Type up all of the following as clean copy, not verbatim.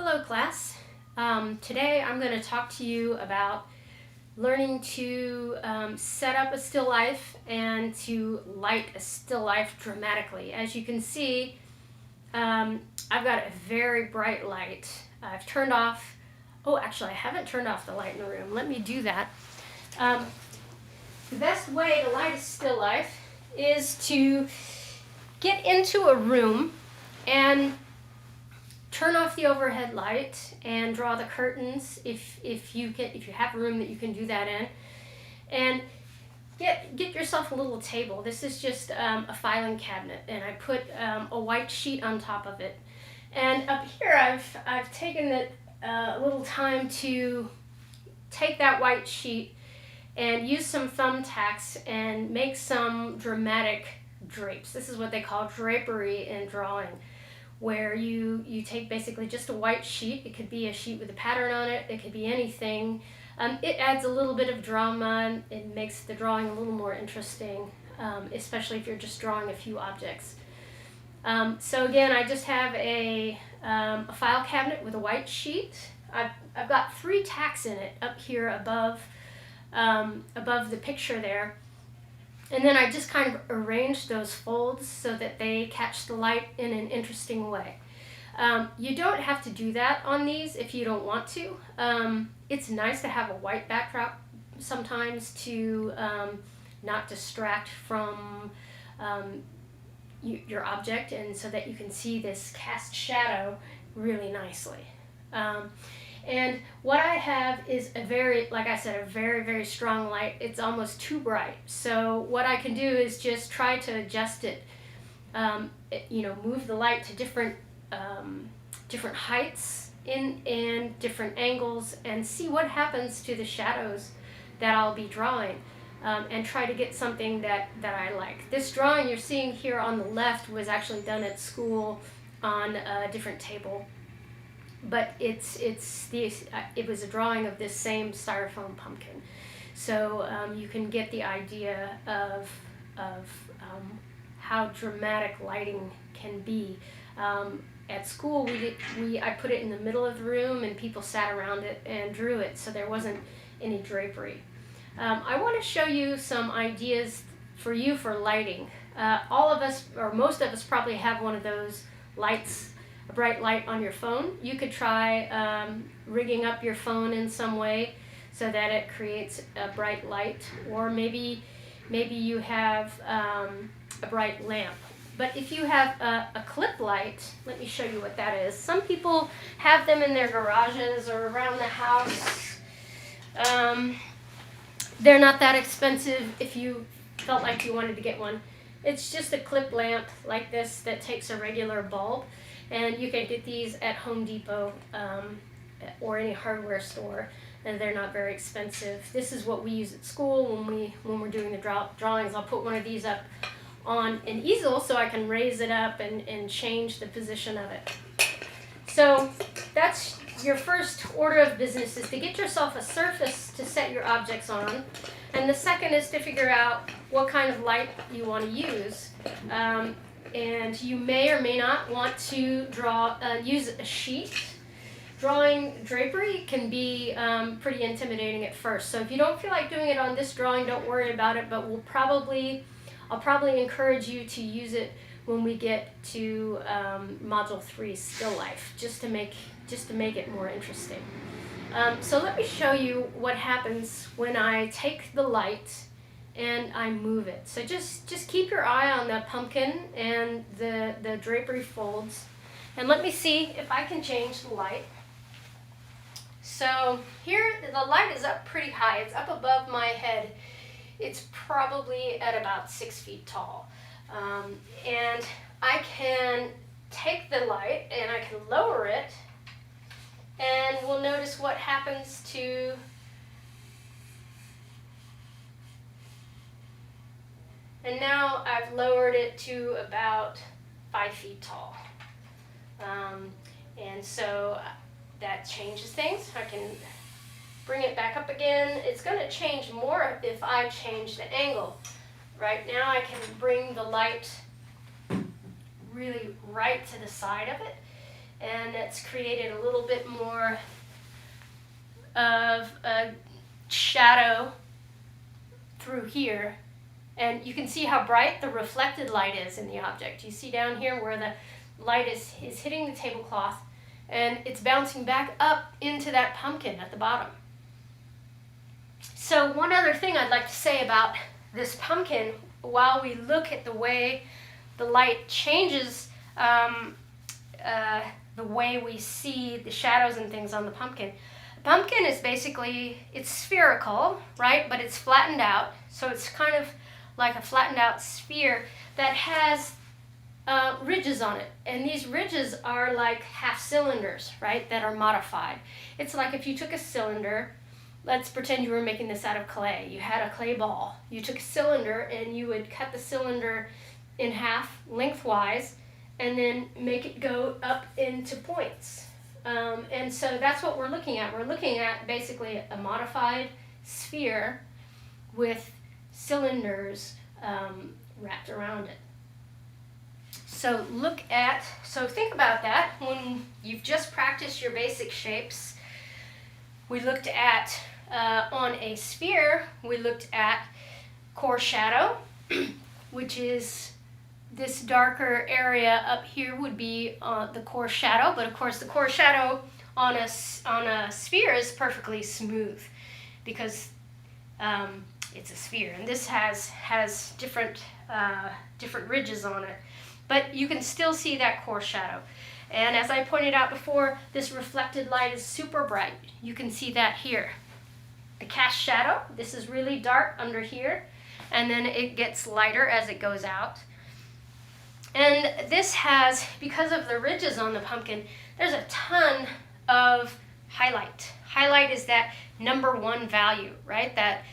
Hello class. Today I'm going to talk to you about learning to set up a still life and to light a still life dramatically. As you can see, I've got a very bright light. I've turned off, actually I haven't turned off the light in the room. Let me do that. The best way to light a still life is to get into a room and turn off the overhead light and draw the curtains if you have a room that you can do that in, and get yourself a little table. This is just a filing cabinet, and I put a white sheet on top of it. And up here I've taken a little time to take that white sheet and use some thumbtacks and make some dramatic drapes. This is what they call drapery in drawing, where you take basically just a white sheet. It could be a sheet with a pattern on it. It could be anything. It adds a little bit of drama. It makes the drawing a little more interesting, especially if you're just drawing a few objects. So again, I just have a file cabinet with a white sheet. I've got 3 tacks in it up here above the picture there. And then I just kind of arrange those folds so that they catch the light in an interesting way. You don't have to do that on these if you don't want to. It's nice to have a white backdrop sometimes to not distract from your object, and so that you can see this cast shadow really nicely. And what I have is like I said, a very, very strong light. It's almost too bright. So what I can do is just try to adjust it, move the light to different heights and different angles, and see what happens to the shadows that I'll be drawing, and try to get something that I like. This drawing you're seeing here on the left was actually done at school on a different table. But it was a drawing of this same styrofoam pumpkin, so you can get the idea of how dramatic lighting can be. At school, I put it in the middle of the room, and people sat around it and drew it, so there wasn't any drapery. I want to show you some ideas for you for lighting. All of us, or most of us, probably have one of those lights. A bright light on your phone. You could try rigging up your phone in some way so that it creates a bright light, or maybe you have a bright lamp. But if you have a clip light, let me show you what that is. Some people have them in their garages or around the house. They're not that expensive if you felt like you wanted to get one. It's just a clip lamp like this that takes a regular bulb. And you can get these at Home Depot or any hardware store, and they're not very expensive. This is what we use at school when we're doing the drawings. I'll put one of these up on an easel so I can raise it up and change the position of it. So that's your first order of business, is to get yourself a surface to set your objects on. And the second is to figure out what kind of light you want to use. And you may or may not want to use a sheet. Drawing drapery can be pretty intimidating at first. So if you don't feel like doing it on this drawing, don't worry about it. But I'll probably encourage you to use it when we get to Module 3, Still Life, just to make it more interesting. So let me show you what happens when I take the light and I move it. So just keep your eye on the pumpkin and the drapery folds, and let me see if I can change the light. So here the light is up pretty high. It's up above my head. It's probably at about 6 feet tall. And I can take the light and I can lower it, and we'll notice what happens to And now I've lowered it to about 5 feet tall. And so that changes things. I can bring it back up again. It's going to change more if I change the angle. Right now I can bring the light really right to the side of it. and it's created a little bit more of a shadow through here. And you can see how bright the reflected light is in the object. You see down here where the light is hitting the tablecloth, and it's bouncing back up into that pumpkin at the bottom. So one other thing I'd like to say about this pumpkin, while we look at the way the light changes the way we see the shadows and things on the pumpkin. The pumpkin is basically, it's spherical, right? But it's flattened out. So it's kind of like a flattened out sphere that has ridges on it. And these ridges are like half cylinders, right? That are modified. It's like if you took a cylinder, let's pretend you were making this out of clay. You had a clay ball. You took a cylinder and you would cut the cylinder in half lengthwise and then make it go up into points. And so that's what we're looking at. We're looking at basically a modified sphere with cylinders wrapped around it. So think about that when you've just practiced your basic shapes. We looked at, on a sphere, we looked at core shadow, which is this darker area up here would be the core shadow, but of course the core shadow on a sphere is perfectly smooth because it's a sphere, and this has different ridges on it, but you can still see that core shadow. And as I pointed out before, this reflected light is super bright. You can see that here. The cast shadow, this is really dark under here, and then it gets lighter as it goes out. And this has, because of the ridges on the pumpkin, there's a ton of highlight. Highlight is that number one value, right? That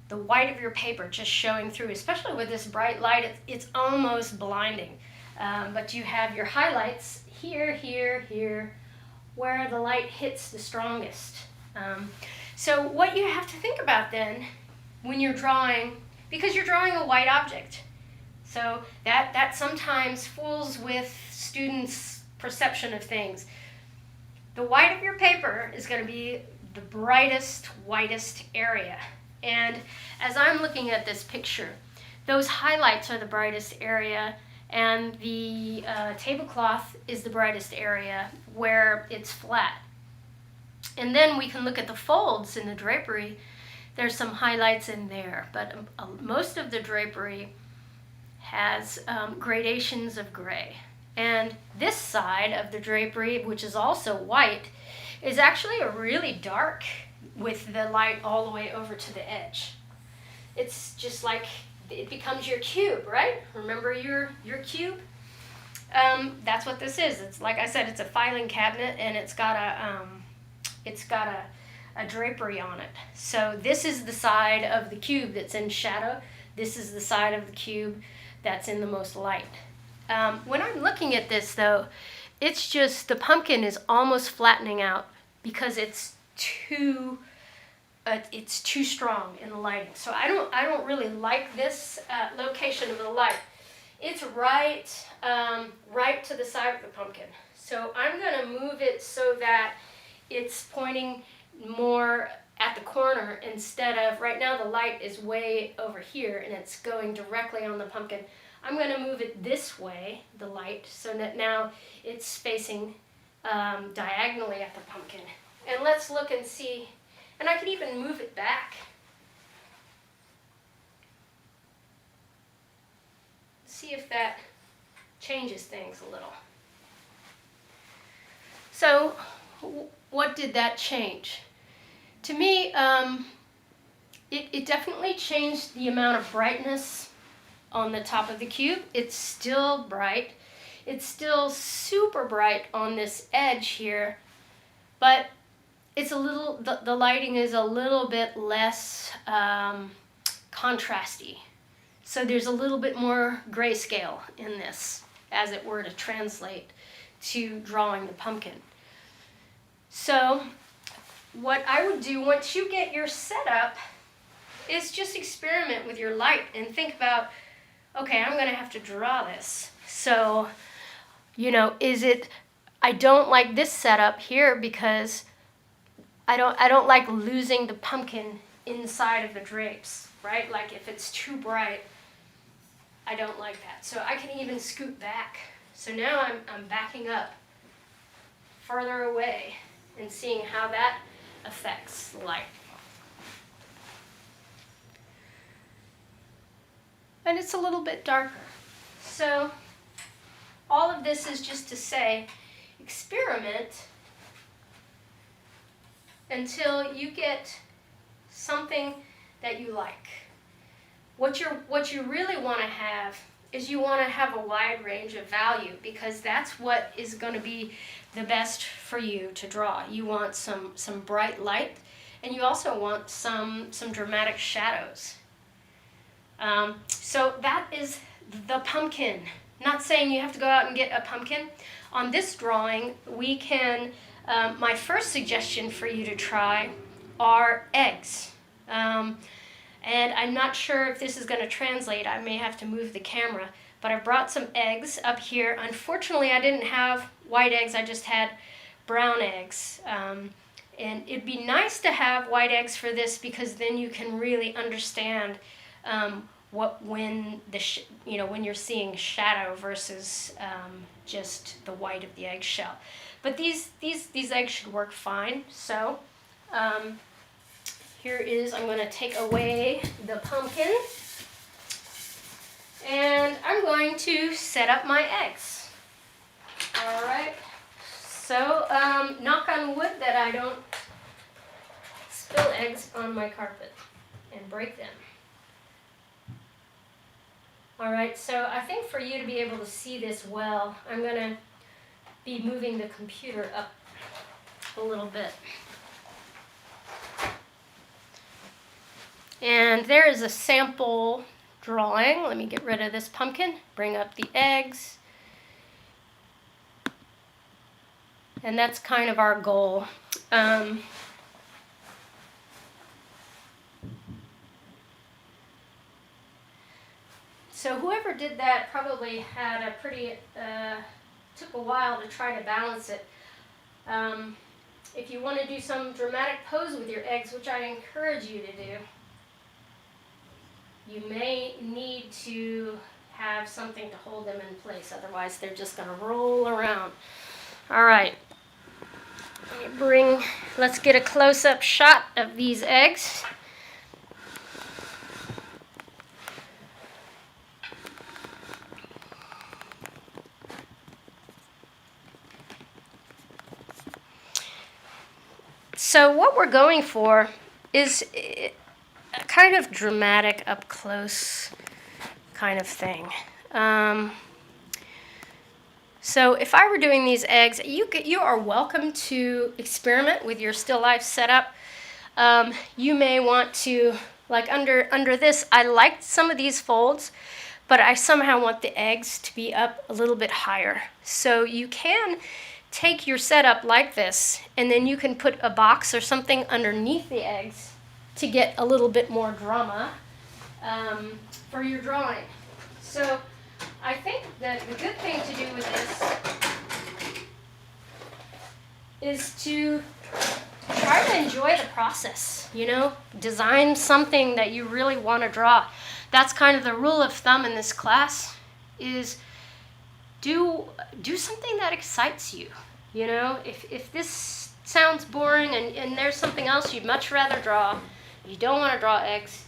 the white of your paper just showing through, especially with this bright light, it's almost blinding. But you have your highlights here, here, here, where the light hits the strongest. So what you have to think about then when you're drawing, because you're drawing a white object, so that sometimes fools with students' perception of things. The white of your paper is going to be the brightest, whitest area. And as I'm looking at this picture, those highlights are the brightest area, and the tablecloth is the brightest area where it's flat. And then we can look at the folds in the drapery. There's some highlights in there, but most of the drapery has gradations of gray. And this side of the drapery, which is also white, is actually a really dark with the light all the way over to the edge. It's just like it becomes your cube, right? Remember your cube? That's what this is. It's like I said, it's a filing cabinet, and it's got a drapery on it. So this is the side of the cube that's in shadow. This is the side of the cube that's in the most light. When I'm looking at this though, it's just the pumpkin is almost flattening out because it's too strong in the lighting. So I don't really like this location of the light. It's right to the side of the pumpkin. So I'm gonna move it so that it's pointing more at the corner instead of, right now the light is way over here and it's going directly on the pumpkin. I'm going to move it this way, the light, so that now it's facing diagonally at the pumpkin. And let's look and see, and I can even move it back. See if that changes things a little. So what did that change? To me, it definitely changed the amount of brightness on the top of the cube. It's still bright. It's still super bright on this edge here, but it's a little, the lighting is a little bit less contrasty. So there's a little bit more grayscale in this, as it were to translate to drawing the pumpkin. So what I would do once you get your setup is just experiment with your light and think about, okay, I'm going to have to draw this. So, you know, I don't like this setup here because I don't like losing the pumpkin inside of the drapes, right? Like if it's too bright, I don't like that. So I can even scoot back. So now I'm backing up further away and seeing how that affects the light. And it's a little bit darker. So all of this is just to say, experiment until you get something that you like. What you really want to have is you want to have a wide range of value, because that's what is going to be the best for you to draw. You want some bright light, and you also want some dramatic shadows. So that is the pumpkin. Not saying you have to go out and get a pumpkin. On this drawing, we can, my first suggestion for you to try are eggs. And I'm not sure if this is going to translate. I may have to move the camera. But I brought some eggs up here. Unfortunately, I didn't have white eggs. I just had brown eggs. And it'd be nice to have white eggs for this, because then you can really understand when you're seeing shadow versus just the white of the eggshell. But these eggs should work fine. So here is, I'm going to take away the pumpkin, and I'm going to set up my eggs. All right. So knock on wood that I don't spill eggs on my carpet and break them. All right, so I think for you to be able to see this well, I'm going to be moving the computer up a little bit. And there is a sample drawing. Let me get rid of this pumpkin, bring up the eggs. And that's kind of our goal. So whoever did that probably had a pretty, took a while to try to balance it. If you want to do some dramatic pose with your eggs, which I encourage you to do, you may need to have something to hold them in place. Otherwise, they're just going to roll around. All right. Let's get a close-up shot of these eggs. So what we're going for is a kind of dramatic, up-close kind of thing. So if I were doing these eggs, you are welcome to experiment with your still life setup. You may want to, like under this, I liked some of these folds, but I somehow want the eggs to be up a little bit higher. So you can take your setup like this, and then you can put a box or something underneath the eggs to get a little bit more drama for your drawing. So I think that the good thing to do with this is to try to enjoy the process, design something that you really want to draw. That's kind of the rule of thumb in this class, is do something that excites you. If this sounds boring and there's something else you'd much rather draw, you don't want to draw eggs,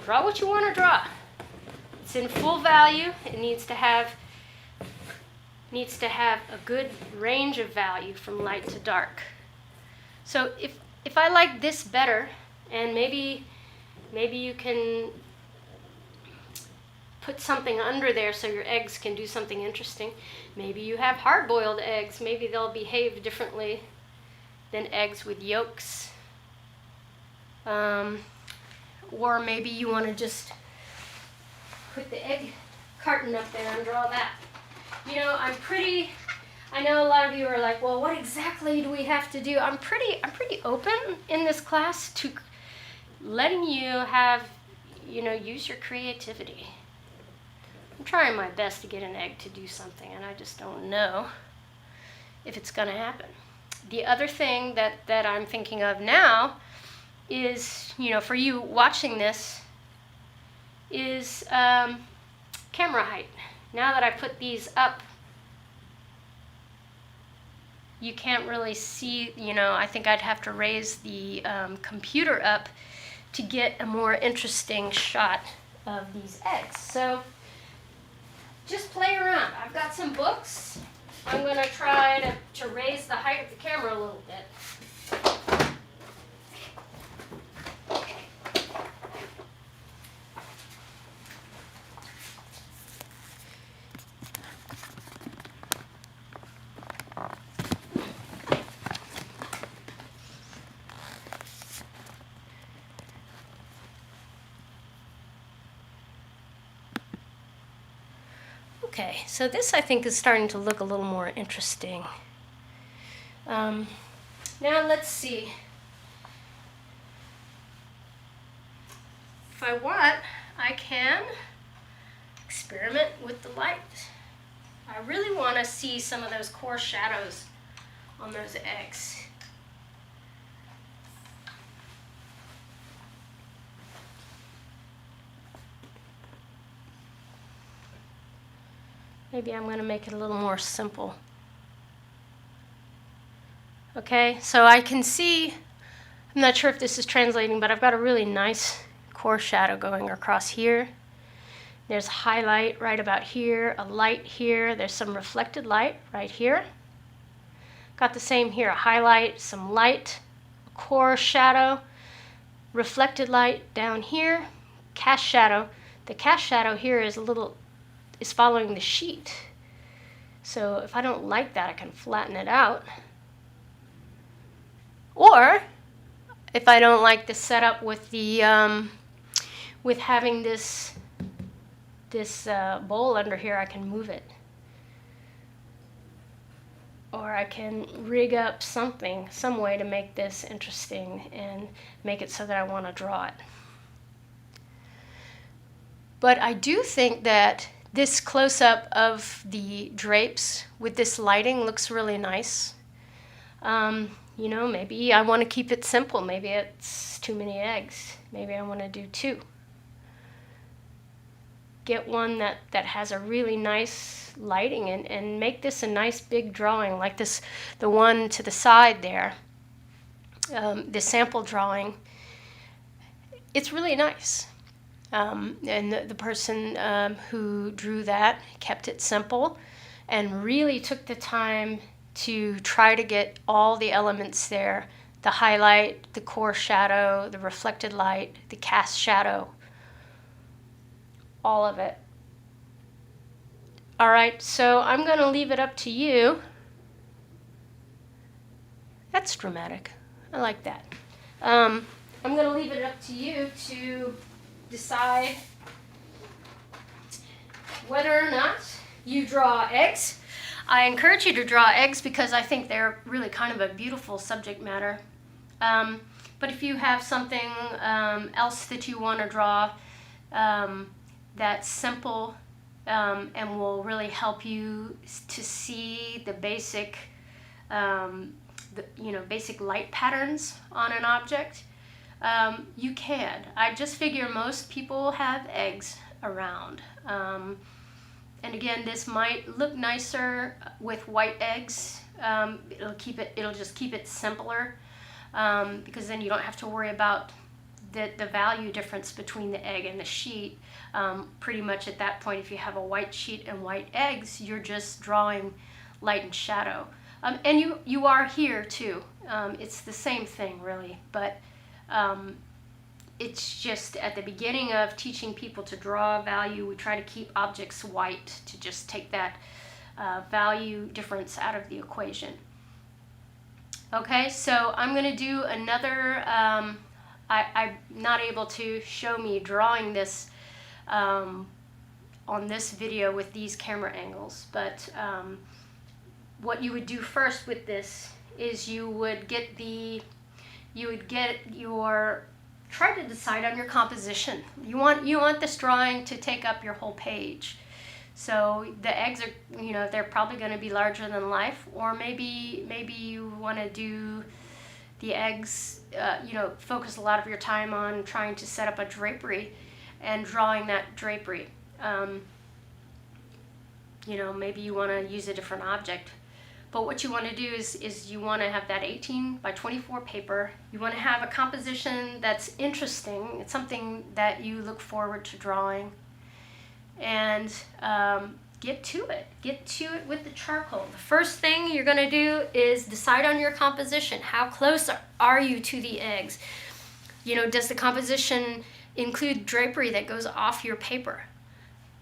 draw what you want to draw. It's in full value. It needs to have a good range of value from light to dark. So if I like this better, and maybe you can put something under there so your eggs can do something interesting. Maybe you have hard-boiled eggs. Maybe they'll behave differently than eggs with yolks. Or maybe you want to just put the egg carton up there and draw that. I know a lot of you are like, well, what exactly do we have to do? I'm pretty open in this class to letting you have, use your creativity. I'm trying my best to get an egg to do something, and I just don't know. if it's going to happen. The other thing that I'm thinking of now is, for you watching this, is camera height. Now that I put these up, you can't really see, I think I'd have to raise the computer up to get a more interesting shot of these eggs. So just play around. I've got some books. I'm going to try to raise the height of the camera a little bit. Okay, so this I think is starting to look a little more interesting. Now let's see. If I want, I can experiment with the light. I really want to see some of those core shadows on those eggs. Maybe I'm going to make it a little more simple. Okay, so I can see, I'm not sure if this is translating, but I've got a really nice core shadow going across here. There's highlight right about here, a light here. There's some reflected light right here. Got the same here, a highlight, some light, core shadow, reflected light down here, cast shadow. The cast shadow here is following the sheet. So if I don't like that, I can flatten it out. Or if I don't like the setup with the with having this bowl under here, I can move it. Or I can rig up some way to make this interesting and make it so that I want to draw it. But I do think that this close-up of the drapes with this lighting looks really nice. Maybe I want to keep it simple. Maybe it's too many eggs. Maybe I want to do 2. Get one that has a really nice lighting and make this a nice big drawing like this, the one to the side there, the sample drawing. It's really nice. And the person who drew that kept it simple and really took the time to try to get all the elements there, the highlight, the core shadow, the reflected light, the cast shadow, all of it. All right, so I'm going to leave it up to you. That's dramatic. I like that. I'm going to leave it up to you to decide whether or not you draw eggs. I encourage you to draw eggs because I think they're really kind of a beautiful subject matter. But if you have something else that you want to draw that's simple and will really help you to see the basic, basic light patterns on an object, you can. I just figure most people have eggs around. And again, this might look nicer with white eggs. It'll just keep it simpler because then you don't have to worry about the value difference between the egg and the sheet. Pretty much at that point, if you have a white sheet and white eggs, you're just drawing light and shadow. And you are here too. It's the same thing really, but it's just at the beginning of teaching people to draw value, we try to keep objects white to just take that value difference out of the equation. Okay, so I'm going to do another, I'm not able to show me drawing this on this video with these camera angles, but what you would do first with this is you would try to decide on your composition. You want this drawing to take up your whole page. So the eggs are, they're probably going to be larger than life, or maybe you want to do the eggs, focus a lot of your time on trying to set up a drapery and drawing that drapery. Maybe you want to use a different object. But what you want to do is you want to have that 18 by 24 paper. You want to have a composition that's interesting. It's something that you look forward to drawing. And get to it. Get to it with the charcoal. The first thing you're going to do is decide on your composition. How close are you to the eggs? Does the composition include drapery that goes off your paper?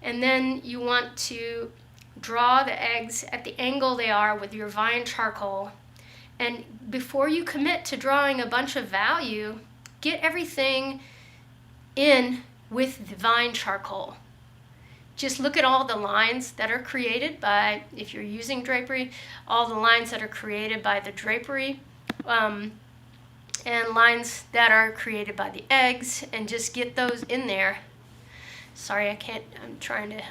And then you want to draw the eggs at the angle they are with your vine charcoal. And before you commit to drawing a bunch of value, get everything in with the vine charcoal. Just look at all the lines that are created by, if you're using drapery, all the lines that are created by the drapery, and lines that are created by the eggs, and just get those in there. Sorry, I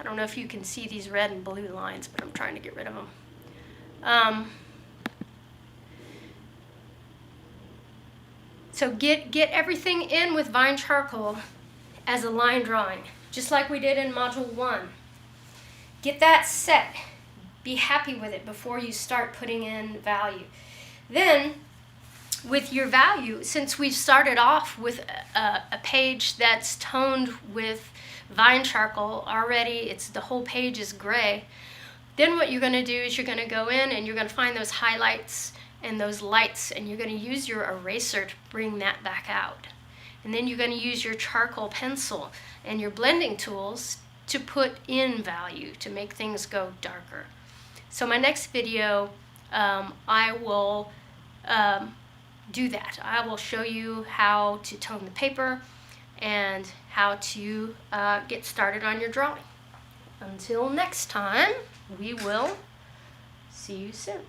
don't know if you can see these red and blue lines, but I'm trying to get rid of them. So get everything in with vine charcoal as a line drawing, just like we did in Module 1. Get that set. Be happy with it before you start putting in value. Then, with your value, since we've started off with a page that's toned with vine charcoal already, the whole page is gray, then what you're going to do is you're going to go in and you're going to find those highlights and those lights, and you're going to use your eraser to bring that back out. And then you're going to use your charcoal pencil and your blending tools to put in value, to make things go darker. So my next video, I will do that. I will show you how to tone the paper and how to get started on your drawing. Until next time, we will see you soon.